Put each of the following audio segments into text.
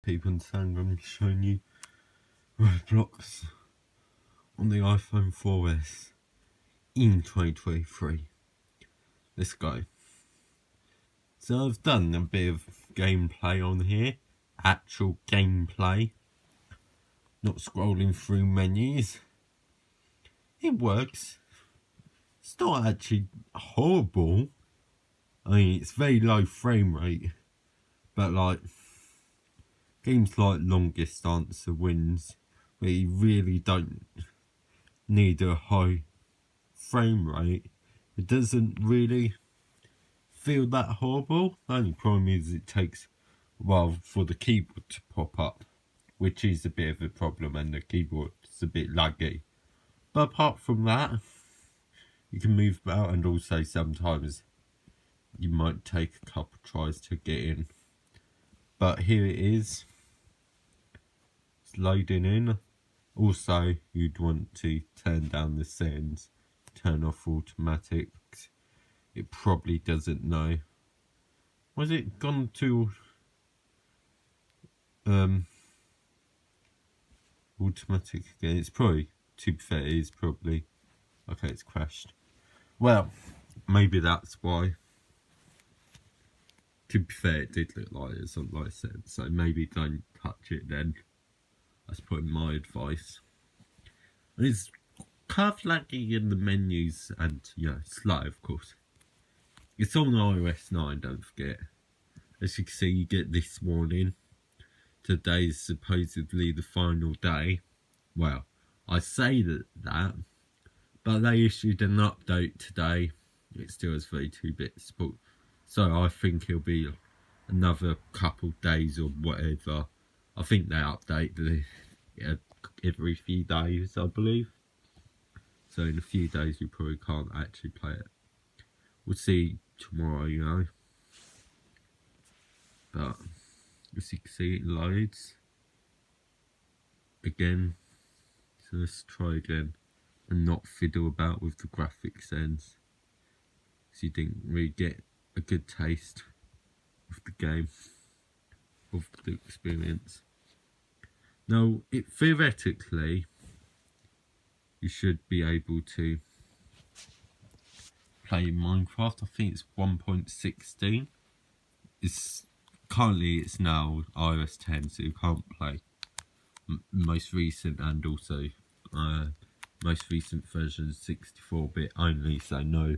People saying I'm showing you ROBLOX on the iPhone 4S in 2023. Let's go. So I've done a bit of gameplay on here, actual gameplay, not scrolling through menus. It works. It's not actually horrible. I mean, it's very low frame rate, but like games like Longest Answer Wins, where you really don't need a high frame rate, it doesn't really feel that horrible. The only problem is it takes a while for the keyboard to pop up, which is a bit of a problem, and the keyboard is a bit laggy. But apart from that, you can move about, and also sometimes you might take a couple tries to get in. But here it is. It's loading in. Also, you'd want to turn down the settings, turn off automatic. It probably doesn't know. Was it gone to automatic again? It's probably, to be fair, it is probably. Okay, it's crashed. Well, maybe that's why. To be fair, it did look like it, like I said, so maybe don't touch it then. That's probably my advice. And it's kind of laggy in the menus and, slow, of course. It's on iOS 9, don't forget. As you can see, you get this warning. Today's supposedly the final day. Well, I say that, but they issued an update today. It still has 32-bit support. So I think it'll be another couple days or whatever. I think they update every few days, I believe. So in a few days we probably can't actually play it. We'll see tomorrow, But as you can see, it loads again. So let's try again and not fiddle about with the graphics ends, so you didn't really get a good taste of the game, of the experience. Now, theoretically, you should be able to play Minecraft. I think it's 1.16. It's now iOS 10, so you can't play most recent and also most recent version 64-bit only, so no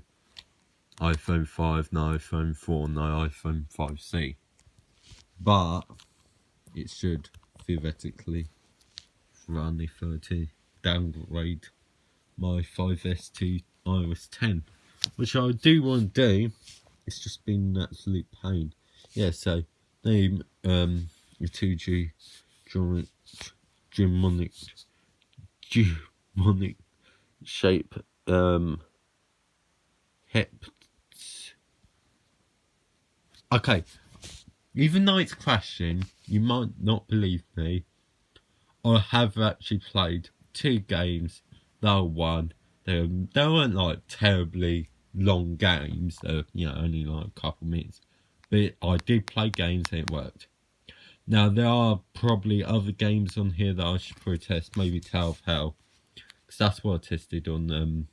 iPhone 5, no iPhone 4, no iPhone 5C. But it should theoretically run if I were to downgrade my 5S to iOS 10, which I do want to do. It's just been an absolute pain. Yeah, so name the 2G demonic shape Okay, even though it's crashing, you might not believe me, I have actually played 2 games that I won. They weren't like terribly long games, only like a couple minutes, but I did play games and it worked. Now there are probably other games on here that I should probably test, maybe Tower of Hell, because that's what I tested on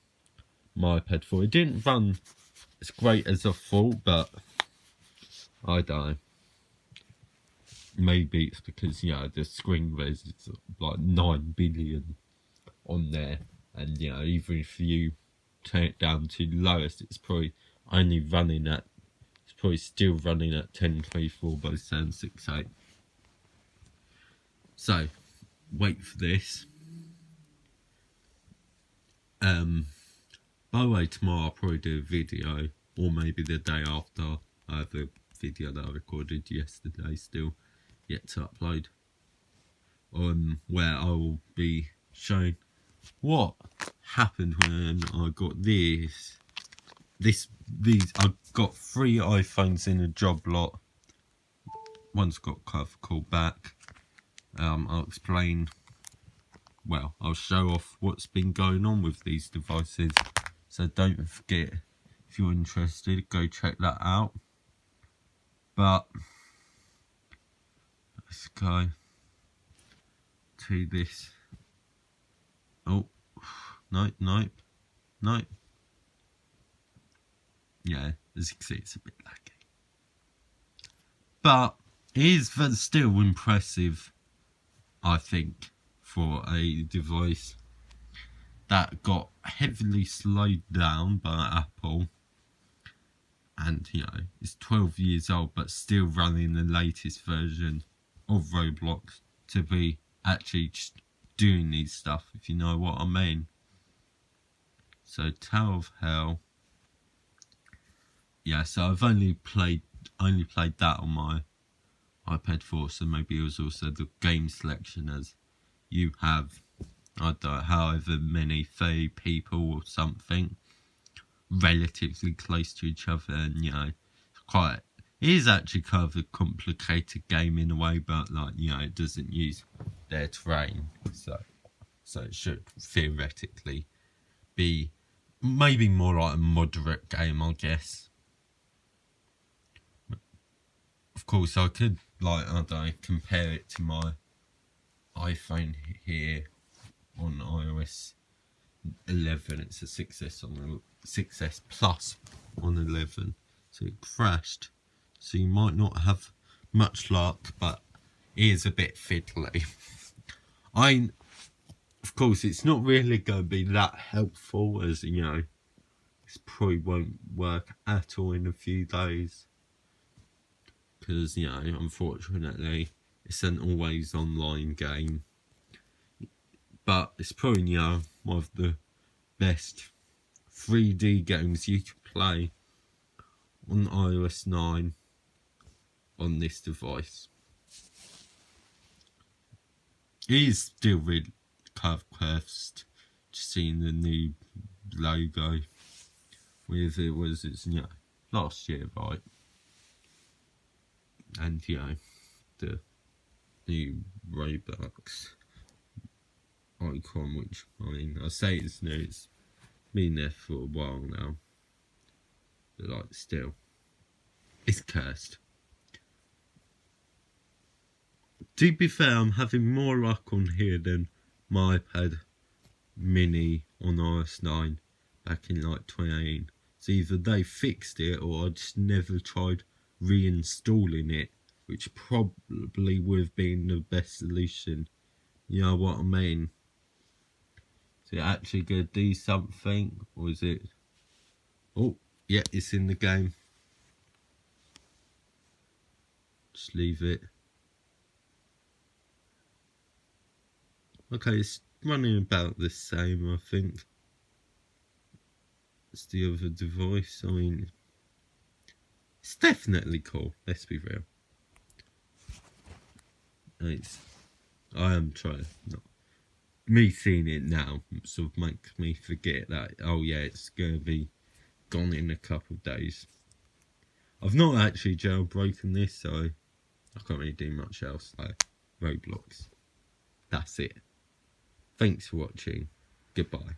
my iPad 4. It didn't run as great as I thought, but I don't know. Maybe it's because, the screen res is like 9 billion on there, and even if you turn it down to lowest, it's probably only running at, it's probably still running at 1024 by 768. So wait for this. By the way, tomorrow I'll probably do a video, or maybe the day after. I have a video that I recorded yesterday still yet to upload, where I will be showing what happened when I got these. I got 3 iPhones in a job lot. One's got called back. I'll explain. Well, I'll show off what's been going on with these devices. So don't forget, if you're interested, go check that out. But let's go to this. Oh, no. Yeah, as you can see, it's a bit laggy. But it is still impressive, I think, for a device that got heavily slowed down by Apple. And, you know, it's 12 years old, but still running the latest version of Roblox to be actually just doing these stuff, if you know what I mean. So, Tower of Hell. Yeah, so I've only played that on my iPad 4, so maybe it was also the game selection, as you have, I don't know, however many 30 people or something relatively close to each other, and you know, it is actually kind of a complicated game in a way, but like, you know, it doesn't use their terrain, so it should theoretically be maybe more like a moderate game, I guess. Of course, I could, like, I don't know, compare it to my iPhone here on iOS 11. It's a 6S on 6S Plus on 11, so it crashed. So you might not have much luck, but it is a bit fiddly. Of course, it's not really going to be that helpful, as you know, this probably won't work at all in a few days. Because, you know, unfortunately, it's an always online game. But it's probably, you know, one of the best 3D games you can play on iOS 9 on this device. It is still really kind of cursed just seeing the new logo with it's, you know, last year, right? And, you know, the new ROBLOX icon, which, I mean, I say it's new, it's been there for a while now, but like, still, it's cursed. To be fair, I'm having more luck on here than my iPad mini on iOS 9 back in like 2018. So either they fixed it or I just never tried reinstalling it, which probably would have been the best solution. You know what I mean? Is it actually going to do something, or is it... Oh, yeah, it's in the game. Just leave it. Okay, it's running about the same, I think, as the other device. I mean, it's definitely cool, let's be real. I am trying not... Me seeing it now sort of makes me forget that, oh yeah, it's going to be gone in a couple of days. I've not actually jailbroken this, so I can't really do much else like Roblox. That's it. Thanks for watching. Goodbye.